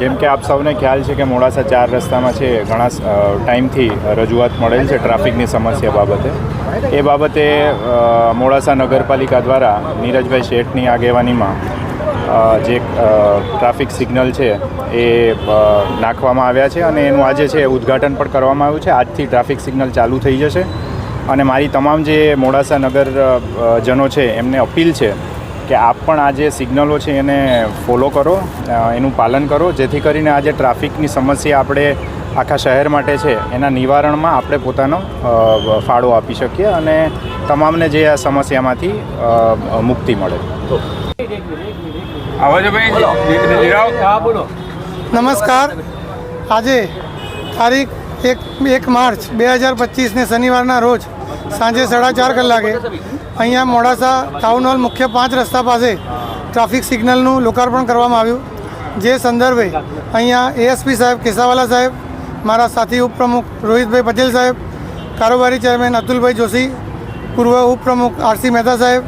જેમ કે આપ સૌને ખ્યાલ છે કે મોડાસા 4 રસ્તામાં છે ઘણા ટાઈમથી રજૂઆત મળેલ છે ટ્રાફિકની સમસ્યા બાબતે. એ બાબતે મોડાસા નગરપાલિકા દ્વારા નીરજભાઈ શેઠની આગેવાનીમાં જે ટ્રાફિક સિગ્નલ છે એ નાખવામાં આવ્યા છે અને એનું આજે છે ઉદ્ઘાટન પણ કરવામાં આવ્યું છે. આજથી ટ્રાફિક સિગ્નલ ચાલુ થઈ જશે અને મારી તમામ જે મોડાસા નગરજનો છે એમને અપીલ છે કે આપ પણ આ જે સિગ્નલો છે એને ફોલો કરો, એનું પાલન કરો, જેથી કરીને આ જે ટ્રાફિકની સમસ્યા આપણે આખા શહેર માટે છે એના નિવારણમાં આપણે પોતાનો ફાળો આપી શકીએ અને તમામને જે આ સમસ્યામાંથી મુક્તિ મળે. નમસ્કાર. આજે તારીખ 1 માર્ચ 2025ને શનિવારના રોજ સાંજે 4:30 કલાકે અહીંયા મોડાસા ટાઉન હોલ મુખ્ય 5 રસ્તા પાસે ટ્રાફિક સિગ્નલનું લોકાર્પણ કરવામાં આવ્યું. જે સંદર્ભે અહીંયા એએસપી સાહેબ કેસાવાલા સાહેબ, મારા સાથી ઉપપ્રમુખ રોહિતભાઈ પટેલ સાહેબ, કારોબારી ચેરમેન અતુલભાઈ જોશી, પૂર્વ ઉપપ્રમુખ આરસી મહેતા સાહેબ,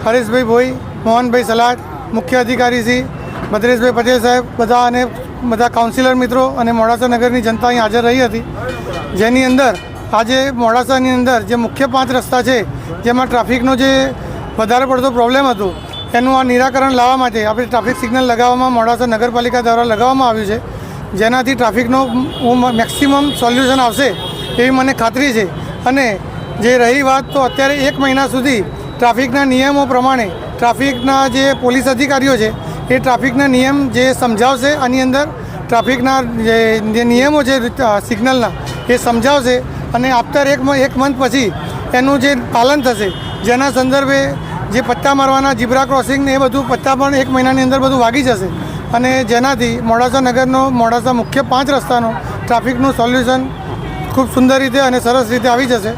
હરેશભાઈ ભોઈ, મોહનભાઈ સલાટ, મુખ્ય અધિકારી શ્રી ભદ્રેશભાઈ પટેલ સાહેબ, બધા કાઉન્સિલર મિત્રો અને મોડાસા નગરની જનતા અહીં હાજર રહી હતી. જેની અંદર આજે મોડાસાની અંદર જે મુખ્ય 5 રસ્તા છે જેમાં ટ્રાફિકનો જે વધારે પડતો પ્રોબ્લેમ હતો એનું આ નિરાકરણ લાવવા માટે આપણે ટ્રાફિક સિગ્નલ લગાવવામાં મોડાસા નગરપાલિકા દ્વારા લગાવવામાં આવ્યું છે. જેનાથી ટ્રાફિકનો મેક્સિમમ સોલ્યુશન આવશે એવી મને ખાતરી છે. અને જે રહી વાત તો અત્યારે 1 મહિના સુધી ટ્રાફિકના નિયમો પ્રમાણે ટ્રાફિકના જે પોલીસ અધિકારીઓ છે એ ટ્રાફિકના નિયમ જે સમજાવશે, આની અંદર ટ્રાફિકના જે નિયમો છે સિગ્નલના એ સમજાવશે અને આફ્ટર એક મંથ પછી એનું જે પાલન થશે, જેના સંદર્ભે જે પટ્ટા મારવાના ઝીબ્રા ક્રોસિંગ ને એ બધું પટ્ટા પણ 1 મહિનાની અંદર બધું વાગી જશે અને જેનાથી મોડાસા નગરનો મોડાસા મુખ્ય 5 રસ્તાનો ટ્રાફિકનું સોલ્યુશન ખૂબ સુંદર રીતે અને સરસ રીતે આવી જશે.